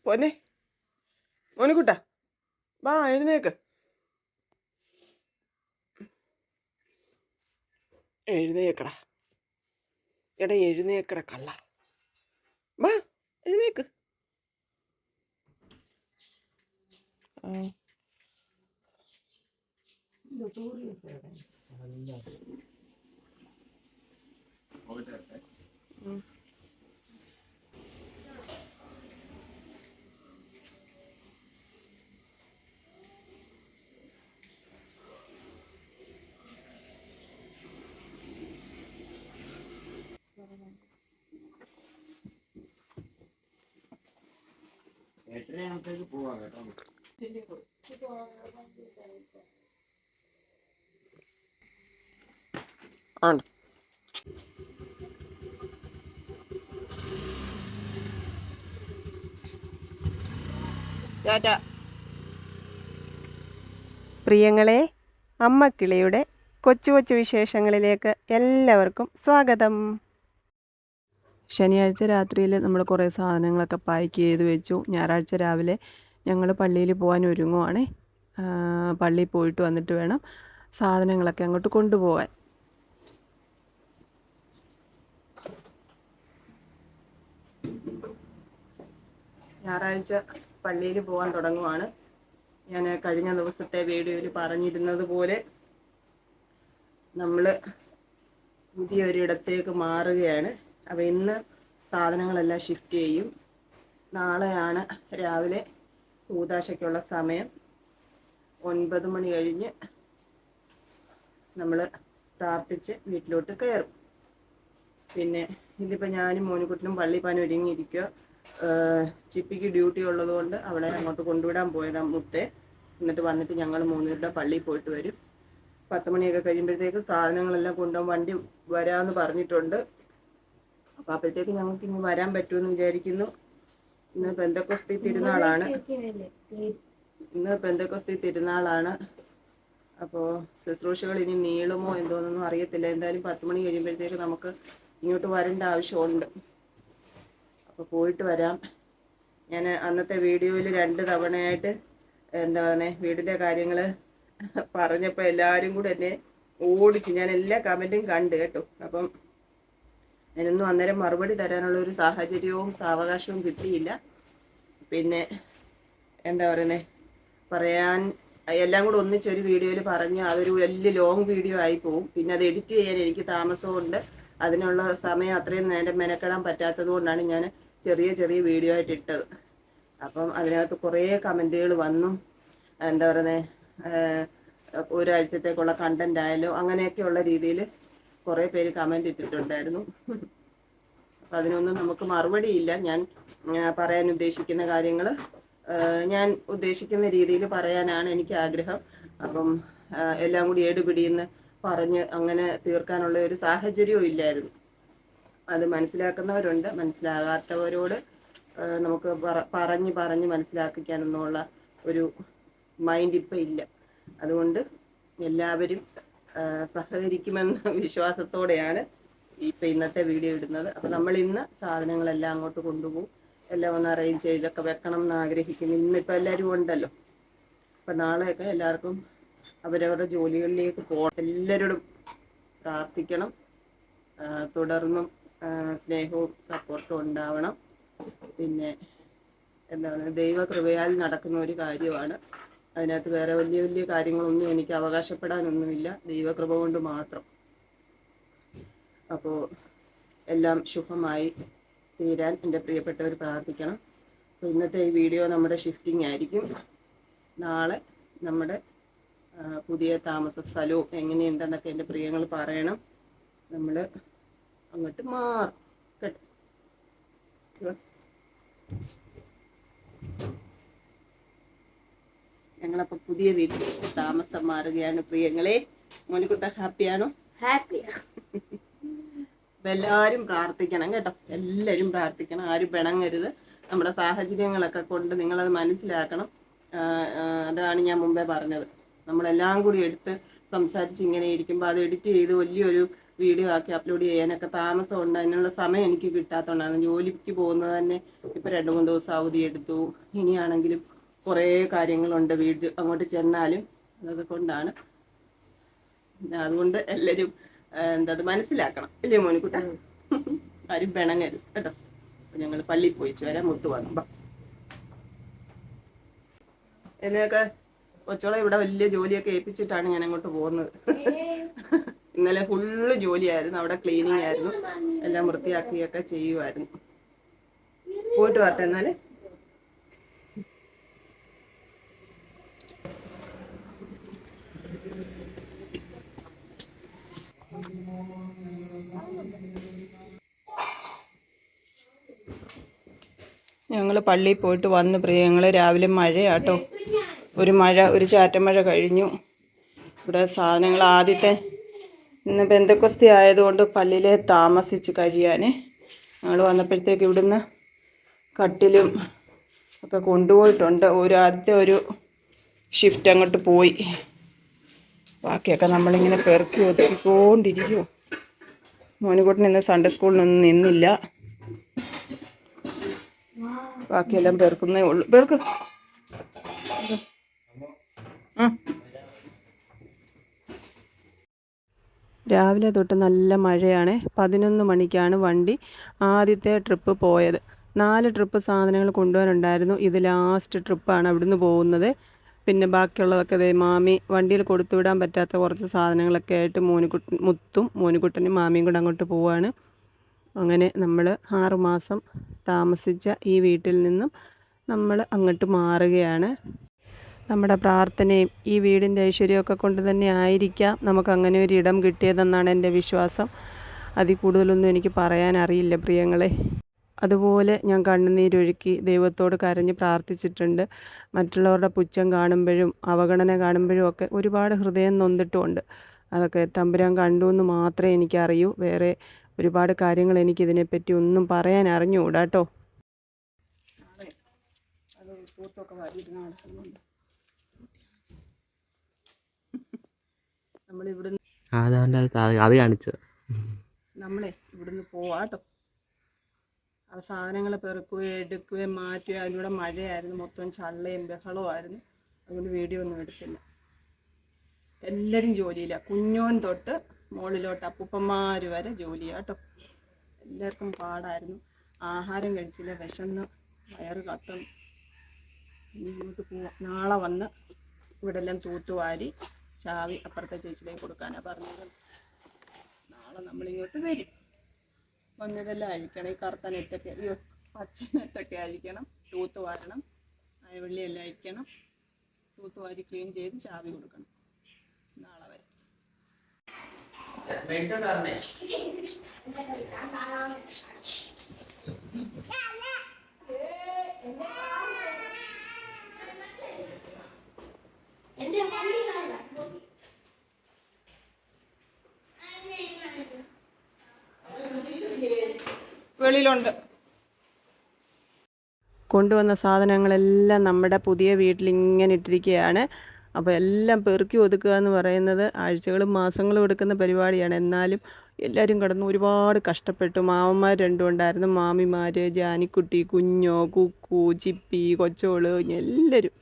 പൊന്നെ മോനിക്കുട്ട വാ എഴുന്നേക്ക്. എഴുന്നേക്കടാ എടാ, എഴുന്നേക്കട കള്ള. വാ എഴുന്നേക്ക്. എട്ടരയാകുമ്പോഴത്തേക്ക് പോവാം കേട്ടോ. ആണ് ടാറ്റ. പ്രിയങ്ങളെ, അമ്മക്കിളിയുടെ കൊച്ചു കൊച്ചു വിശേഷങ്ങളിലേക്ക് എല്ലാവർക്കും സ്വാഗതം. ശനിയാഴ്ച രാത്രിയിൽ നമ്മൾ കുറേ സാധനങ്ങളൊക്കെ പാക്ക് ചെയ്ത് വെച്ചു. ഞായറാഴ്ച രാവിലെ ഞങ്ങൾ പള്ളിയിൽ പോകാൻ ഒരുങ്ങുവാണ്. പള്ളിയിൽ പോയിട്ട് വന്നിട്ട് വേണം സാധനങ്ങളൊക്കെ അങ്ങോട്ട് കൊണ്ടുപോകാൻ. ഞായറാഴ്ച പള്ളിയിൽ പോകാൻ തുടങ്ങുവാണ്. ഞാൻ കഴിഞ്ഞ ദിവസത്തെ വീഡിയോയിൽ പറഞ്ഞിരുന്നത് പോലെ നമ്മൾ പുതിയൊരിടത്തേക്ക് മാറുകയാണ്. അപ്പോൾ ഇന്ന് സാധനങ്ങളെല്ലാം ഷിഫ്റ്റ് ചെയ്യും. നാളെയാണ് രാവിലെ കൂദാശയ്ക്കുള്ള സമയം. 9 മണി കഴിഞ്ഞ് നമ്മൾ പ്രാർത്ഥിച്ച് വീട്ടിലോട്ട് കയറും. പിന്നെ ഇതിപ്പോൾ ഞാനും മോനുകുട്ടനും പള്ളി പോകാൻ ഒരുങ്ങിയിരിക്കുക. ചിപ്പിക്ക് ഡ്യൂട്ടി ഉള്ളതുകൊണ്ട് അവളെ അങ്ങോട്ട് കൊണ്ടുവിടാൻ പോയതാണ് മുത്തേ. എന്നിട്ട് വന്നിട്ട് ഞങ്ങൾ 3 പേരുടെ പള്ളിയിൽ പോയിട്ട് വരും. 10 മണിയൊക്കെ കഴിയുമ്പോഴത്തേക്ക് സാധനങ്ങളെല്ലാം കൊണ്ടുപോകാൻ വണ്ടി വരാമെന്ന് പറഞ്ഞിട്ടുണ്ട്. അപ്പോൾ അപ്പോഴത്തേക്ക് ഞങ്ങൾക്ക് ഇനി വരാൻ പറ്റുമെന്ന് വിചാരിക്കുന്നു. ഇന്ന് പെന്തക്കോസ്തി തിരുനാളാണ്. അപ്പോൾ ശുശ്രൂഷകൾ ഇനി നീളുമോ എന്തോന്നൊന്നും അറിയത്തില്ല. എന്തായാലും 10 മണി കഴിയുമ്പോഴത്തേക്ക് നമുക്ക് ഇങ്ങോട്ട് വരേണ്ട ആവശ്യമുണ്ട്. അപ്പോൾ പോയിട്ട് വരാം. ഞാൻ അന്നത്തെ വീഡിയോയിൽ 2 തവണയായിട്ട് എന്താ പറയുന്നത്, വീടിൻ്റെ കാര്യങ്ങൾ പറഞ്ഞപ്പോൾ എല്ലാവരും കൂടെ എന്നെ ഓടിച്ച്. ഞാൻ എല്ലാ കമൻറ്റും കണ്ട് കേട്ടോ. അപ്പം അതിനൊന്നും അന്നേരം മറുപടി തരാനുള്ളൊരു സാഹചര്യവും സാവകാശവും കിട്ടിയില്ല. പിന്നെ എന്താ പറയുന്നത്, പറയാൻ എല്ലാം കൂടെ ഒന്നിച്ചൊരു വീഡിയോയിൽ പറഞ്ഞ് അതൊരു വലിയ ലോങ് വീഡിയോ ആയി പോവും. പിന്നെ അത് എഡിറ്റ് ചെയ്യാൻ എനിക്ക് താമസമുണ്ട്. അതിനുള്ള സമയം അത്രയും നേരം മെനക്കെടാൻ പറ്റാത്തത് കൊണ്ടാണ് ഞാൻ ചെറിയ ചെറിയ വീഡിയോ ആയിട്ട് ഇട്ടത്. അപ്പം അതിനകത്ത് കുറേ കമൻറ്റുകൾ വന്നു. എന്താ പറയുന്നത്, ഒരാഴ്ചത്തേക്കുള്ള കണ്ടന്റ് ആയാലും അങ്ങനെയൊക്കെയുള്ള രീതിയിൽ കുറേ പേര് കമൻറ്റ് ഇട്ടിട്ടുണ്ടായിരുന്നു. അപ്പം അതിനൊന്നും നമുക്ക് മറുപടിയില്ല. ഞാൻ പറയാൻ ഉദ്ദേശിക്കുന്ന കാര്യങ്ങൾ ഞാൻ ഉദ്ദേശിക്കുന്ന രീതിയിൽ പറയാനാണ് എനിക്ക് ആഗ്രഹം. അപ്പം എല്ലാം കൂടി ഏടുപിടിയെന്ന് പറഞ്ഞ് അങ്ങനെ തീർക്കാനുള്ള ഒരു സാഹചര്യവും ഇല്ലായിരുന്നു. അത് മനസ്സിലാക്കുന്നവരുണ്ട്, മനസ്സിലാകാത്തവരോട് നമുക്ക് പറഞ്ഞ് മനസ്സിലാക്കിക്കാനൊന്നുള്ള ഒരു മൈൻഡ് ഇപ്പം ഇല്ല. അതുകൊണ്ട് എല്ലാവരും സഹകരിക്കുമെന്ന വിശ്വാസത്തോടെയാണ് ഇപ്പം ഇന്നത്തെ വീഡിയോ ഇടുന്നത്. അപ്പോൾ നമ്മൾ ഇന്ന് സാധനങ്ങളെല്ലാം അങ്ങോട്ട് കൊണ്ടുപോകും. എല്ലാം ഒന്ന് അറേഞ്ച് ചെയ്തൊക്കെ വെക്കണം എന്ന് ആഗ്രഹിക്കുന്നു. ഇന്നിപ്പോൾ എല്ലാവരും ഉണ്ടല്ലോ. അപ്പം നാളെയൊക്കെ എല്ലാവർക്കും അവരവരുടെ ജോലികളിലേക്ക് പോകണം. എല്ലാവരോടും പ്രാർത്ഥിക്കണം. തുടർന്നും സ്നേഹവും സപ്പോർട്ടും ഉണ്ടാവണം. പിന്നെ എന്താണ്, ദൈവകൃപയാൽ നടക്കുന്ന ഒരു കാര്യമാണ്. അതിനകത്ത് വേറെ വലിയ വലിയ കാര്യങ്ങളൊന്നും എനിക്ക് അവകാശപ്പെടാനൊന്നുമില്ല, ദൈവകൃപ കൊണ്ട് മാത്രം. അപ്പോൾ എല്ലാം ശുഭമായി തീരാൻ എൻ്റെ പ്രിയപ്പെട്ടവർ പ്രാർത്ഥിക്കണം. അപ്പോൾ ഇന്നത്തെ ഈ വീഡിയോ നമ്മുടെ ഷിഫ്റ്റിംഗ് ആയിരിക്കും. നാളെ നമ്മുടെ പുതിയ താമസ സ്ഥലവും എങ്ങനെയുണ്ടെന്നൊക്കെ എൻ്റെ പ്രിയങ്ങൾ പറയണം. നമ്മൾ അങ്ങോട്ട് മാറും കേട്ടോ. ഞങ്ങളപ്പോൾ പുതിയ വീട്ടിൽ താമസം മാറുകയാണ് പ്രിയങ്ങളെ. മോനിക്കുട്ട ഹാപ്പിയാണോ? ഹാപ്പിയാണ്. അപ്പം എല്ലാവരും പ്രാർത്ഥിക്കണം കേട്ടോ. എല്ലാവരും പ്രാർത്ഥിക്കണം, ആരും പിണങ്ങരുത്. നമ്മുടെ സാഹചര്യങ്ങളൊക്കെ കൊണ്ട് നിങ്ങളത് മനസ്സിലാക്കണം. അതാണ് ഞാൻ മുമ്പേ പറഞ്ഞത്. നമ്മളെല്ലാം കൂടി എടുത്ത് സംസാരിച്ച് ഇങ്ങനെ ഇരിക്കുമ്പോൾ അത് എഡിറ്റ് ചെയ്ത് വലിയൊരു വീഡിയോ ആക്കി അപ്ലോഡ് ചെയ്യാനൊക്കെ താമസമുണ്ട്. അതിനുള്ള സമയം എനിക്ക് കിട്ടാത്തതുകൊണ്ടാണ്. ജോലിക്ക് പോകുന്നത് തന്നെ ഇപ്പോൾ 2-3 ദിവസം അവധി എടുത്തു. ഇനിയാണെങ്കിലും കുറേ കാര്യങ്ങളുണ്ട് വീട് അങ്ങോട്ട് ചെന്നാലും. അതൊക്കെ കൊണ്ടാണ്. അതുകൊണ്ട് എല്ലാവരും അത് മനസ്സിലാക്കണം അല്ലേ മോനിക്കുട്ട? ആരും പിണങ്ങരുത് കേട്ടോ. അപ്പം ഞങ്ങൾ പള്ളിയിൽ പോയിച്ചു വരാം. മുത്തു വന്നു എന്നൊക്കെ കൊച്ചോളെ ഇവിടെ വലിയ ജോലിയൊക്കെ ഏൽപ്പിച്ചിട്ടാണ് ഞാൻ അങ്ങോട്ട് പോകുന്നത്. ഇന്നലെ ഫുള്ള് ജോലിയായിരുന്നു. അവിടെ ക്ലീനിങ് ആയിരുന്നു. എല്ലാം വൃത്തിയാക്കിയൊക്കെ ചെയ്യുമായിരുന്നു. പോയിട്ട് വരട്ടെ എന്നാല്. ഞങ്ങൾ പള്ളിയിൽ പോയിട്ട് വന്ന് ഞങ്ങൾ രാവിലെ മഴയാട്ടോ. ഒരു ചാറ്റമഴ കഴിഞ്ഞു. ഇവിടെ സാധനങ്ങൾ ആദ്യത്തെ ഇന്ന് പെന്തക്കൊസ്തി ആയതുകൊണ്ട് പള്ളിയിൽ താമസിച്ച് കഴിയാൻ ഞങ്ങൾ വന്നപ്പോഴത്തേക്ക് ഇവിടുന്ന് കട്ടിലും ഒക്കെ കൊണ്ടുപോയിട്ടുണ്ട്. ആദ്യത്തെ ഒരു ഷിഫ്റ്റ് അങ്ങോട്ട് പോയി. ബാക്കിയൊക്കെ നമ്മളിങ്ങനെ പെറുക്കി ഒതുക്കിക്കൊണ്ടിരിക്കുമോ. മോനുകുട്ടൻ ഇന്ന് സൺഡേ സ്കൂളിനൊന്നും നിന്നില്ല. ബാക്കിയെല്ലാം പെറുക്കുന്നേ ഉള്ളൂ. പെറുക്ക്. രാവിലെ തൊട്ട് നല്ല മഴയാണ്. 11 മണിക്കാണ് വണ്ടി ആദ്യത്തെ ട്രിപ്പ് പോയത്. 4 ട്രിപ്പ് സാധനങ്ങൾ കൊണ്ടുപോകാനുണ്ടായിരുന്നു. ഇത് ലാസ്റ്റ് ട്രിപ്പാണ് അവിടുന്ന് പോകുന്നത്. പിന്നെ ബാക്കിയുള്ളതൊക്കെ മാമി വണ്ടിയിൽ കൊടുത്തുവിടാൻ പറ്റാത്ത കുറച്ച് സാധനങ്ങളൊക്കെ ആയിട്ട് മുത്തും മോനുകുട്ടനും മാമിയും കൂടെ അങ്ങോട്ട് പോവുകയാണ്. അങ്ങനെ നമ്മൾ 6 മാസം താമസിച്ച ഈ വീട്ടിൽ നിന്നും നമ്മൾ അങ്ങോട്ട് മാറുകയാണ്. നമ്മുടെ പ്രാർത്ഥനയും ഈ വീടിൻ്റെ ഐശ്വര്യമൊക്കെ കൊണ്ട് തന്നെ ആയിരിക്കാം നമുക്കങ്ങനെ ഒരു ഇടം കിട്ടിയതെന്നാണ് എൻ്റെ വിശ്വാസം. അതിൽ കൂടുതലൊന്നും എനിക്ക് പറയാനറിയില്ല പ്രിയങ്ങളെ. അതുപോലെ ഞാൻ കണ്ണുനീരൊഴുക്കി ദൈവത്തോട് കരഞ്ഞ് പ്രാർത്ഥിച്ചിട്ടുണ്ട്. മറ്റുള്ളവരുടെ പുച്ഛം കാണുമ്പോഴും അവഗണന കാണുമ്പോഴും ഒക്കെ ഒരുപാട് ഹൃദയം നൊന്തിട്ടുമുണ്ട്. അതൊക്കെ തമ്പുരാൻ കണ്ടു എന്ന് മാത്രമേ എനിക്കറിയൂ. വേറെ ഒരുപാട് കാര്യങ്ങൾ എനിക്കിതിനെപ്പറ്റി ഒന്നും പറയാൻ അറിഞ്ഞുകൂടാ കേട്ടോ. നമ്മളെ ഇവിടുന്ന് പോവാട്ടോ. ആ സാധനങ്ങൾ പെറുക്കുകയും എടുക്കുകയും മാറ്റുകയും അതിലൂടെ മഴയായിരുന്നു. മൊത്തം ചള്ളയും ബഹളവുമായിരുന്നു. അതുകൊണ്ട് വീഡിയോ ഒന്നും എടുത്തില്ല. എല്ലാവരും ജോലിയില്ല. കുഞ്ഞോൻ തൊട്ട് മുകളിലോട്ട് അപ്പൂപ്പന്മാർ വരെ ജോലിയാട്ടോ. എല്ലാവർക്കും പാടായിരുന്നു. ആഹാരം കഴിച്ചില്ല. വിശന്ന് വയറ് കത്തുന്നു. ഇനി ഇങ്ങോട്ട് പോവാം. നാളെ വന്ന് ഇവിടെ എല്ലാം തൂത്തുവാരി ചാവി അപ്പുറത്തെ ചേച്ചിയിലേക്ക് കൊടുക്കാനാണ് പറഞ്ഞത്. നാളെ നമ്മളിങ്ങോട്ട് വരും. വന്നിതെല്ലാം അഴിക്കണം. ഈ കറുത്ത നെറ്റൊക്കെ പച്ച നെറ്റൊക്കെ അഴിക്കണം. തൂത്ത് വാരണം. അയവെള്ളിയെല്ലാം അഴിക്കണം. തൂത്തുവാരി ക്ലീൻ ചെയ്ത് ചാവി കൊടുക്കണം. നാളെ വരെ വെളിയിലുണ്ട്. കൊണ്ടുവന്ന സാധനങ്ങളെല്ലാം നമ്മുടെ പുതിയ വീട്ടിലിങ്ങനെ ഇട്ടിരിക്കുകയാണ്. അപ്പോൾ എല്ലാം പെറുക്കി ഒതുക്കുക എന്ന് പറയുന്നത് ആഴ്ചകളും മാസങ്ങളും എടുക്കുന്ന പരിപാടിയാണ്. എന്നാലും എല്ലാവരും കിടന്ന് ഒരുപാട് കഷ്ടപ്പെട്ടു. മാമന്മാർ 2 ഉണ്ടായിരുന്നു. മാമിമാർ, ജാനിക്കുട്ടി, കുഞ്ഞോ, കുക്കു, ചിപ്പി, കൊച്ചോള്, എല്ലാവരും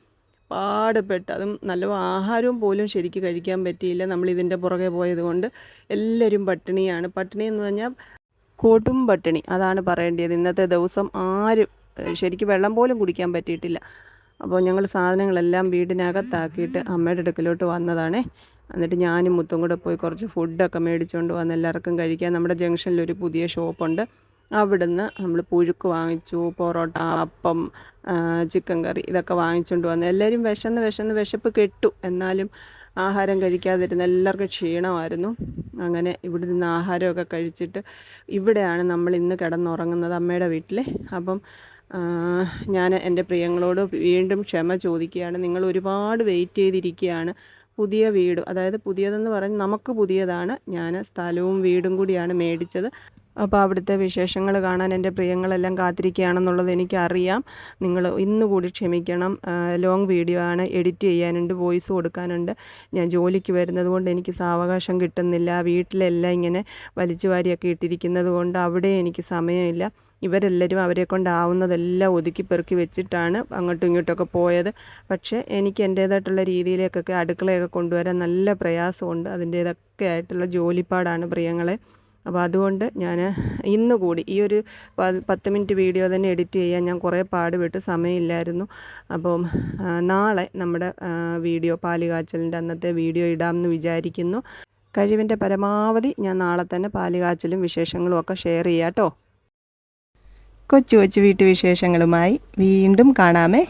പാടുപെട്ട്. അതും നല്ല ആഹാരവും പോലും ശരിക്ക് കഴിക്കാൻ പറ്റിയില്ല. നമ്മളിതിൻ്റെ പുറകെ പോയത് കൊണ്ട് എല്ലാവരും പട്ടിണിയാണ്. പട്ടിണി എന്ന് പറഞ്ഞാൽ കൊടും പട്ടിണി, അതാണ് പറയേണ്ടത്. ഇന്നത്തെ ദിവസം ആരും ശരിക്കും വെള്ളം പോലും കുടിക്കാൻ പറ്റിയിട്ടില്ല. അപ്പോൾ ഞങ്ങൾ സാധനങ്ങളെല്ലാം വീടിനകത്താക്കിയിട്ട് അമ്മയുടെ അടുക്കലോട്ട് വന്നതാണേ. എന്നിട്ട് ഞാനും മുത്തും കൂടെ പോയി കുറച്ച് ഫുഡൊക്കെ മേടിച്ചുകൊണ്ട് വന്ന് എല്ലാവർക്കും കഴിക്കാൻ. നമ്മുടെ ജംഗ്ഷനിലൊരു പുതിയ ഷോപ്പുണ്ട്. അവിടുന്ന് നമ്മൾ പുഴുക്ക് വാങ്ങിച്ചു, പൊറോട്ട, അപ്പം, ചിക്കൻ കറി ഇതൊക്കെ വാങ്ങിച്ചുകൊണ്ട് വന്ന്. എല്ലാവരും വിശപ്പ് കെട്ടു. എന്നാലും ആഹാരം കഴിക്കാതിരുന്ന എല്ലാവർക്കും ക്ഷീണമായിരുന്നു. അങ്ങനെ ഇവിടെ നിന്ന് ആഹാരമൊക്കെ കഴിച്ചിട്ട് ഇവിടെയാണ് നമ്മൾ ഇന്ന് കിടന്നുറങ്ങുന്നത്, അമ്മയുടെ വീട്ടിൽ. അപ്പം ഞാൻ എൻ്റെ പ്രിയങ്ങളോട് വീണ്ടും ക്ഷമ ചോദിക്കുകയാണ്. നിങ്ങൾ ഒരുപാട് വെയിറ്റ് ചെയ്തിരിക്കുകയാണ്. പുതിയ വീട്, അതായത് പുതിയതെന്ന് പറഞ്ഞ് നമുക്ക് പുതിയതാണ്. ഞാൻ സ്ഥലവും വീടും കൂടിയാണ് മേടിച്ചത്. അപ്പോൾ അവിടുത്തെ വിശേഷങ്ങൾ കാണാൻ എൻ്റെ പ്രിയങ്ങളെല്ലാം കാത്തിരിക്കുകയാണെന്നുള്ളത് എനിക്കറിയാം. നിങ്ങൾ ഇന്ന് കൂടി ക്ഷമിക്കണം. ലോങ് വീഡിയോ ആണ്, എഡിറ്റ് ചെയ്യാനുണ്ട്, വോയിസ് കൊടുക്കാനുണ്ട്. ഞാൻ ജോലിക്ക് വരുന്നത് കൊണ്ട് എനിക്ക് സാവകാശം കിട്ടുന്നില്ല. വീട്ടിലെല്ലാം ഇങ്ങനെ വലിച്ചു വാരിയൊക്കെ ഇട്ടിരിക്കുന്നത് കൊണ്ട് അവിടെ എനിക്ക് സമയമില്ല. ഇവരെല്ലാവരും അവരെ കൊണ്ടാവുന്നതെല്ലാം ഒതുക്കി പെറുക്കി വെച്ചിട്ടാണ് അങ്ങോട്ടും ഇങ്ങോട്ടൊക്കെ പോയത്. പക്ഷേ എനിക്ക് എൻ്റേതായിട്ടുള്ള രീതിയിലേക്കൊക്കെ അടുക്കളയൊക്കെ കൊണ്ടുവരാൻ നല്ല പ്രയാസമുണ്ട്. അതിൻ്റേതൊക്കെ ആയിട്ടുള്ള ജോലിപ്പാടാണ് പ്രിയങ്ങളെ. അപ്പോൾ അതുകൊണ്ട് ഞാൻ ഇന്ന് കൂടി ഈ ഒരു 10 മിനിറ്റ് വീഡിയോ തന്നെ എഡിറ്റ് ചെയ്യാൻ ഞാൻ കുറേ പാടുപെട്ട്, സമയമില്ലായിരുന്നു. അപ്പം നാളെ നമ്മുടെ വീഡിയോ പാലുകാച്ചലിൻ്റെ അന്നത്തെ വീഡിയോ ഇടാമെന്ന് വിചാരിക്കുന്നു. കഴിവിൻ്റെ പരമാവധി ഞാൻ നാളെ തന്നെ പാലുകാച്ചലും വിശേഷങ്ങളും ഒക്കെ ഷെയർ ചെയ്യാം കേട്ടോ. കൊച്ചു കൊച്ചു വീട്ടുവിശേഷങ്ങളുമായി വീണ്ടും കാണാമേ.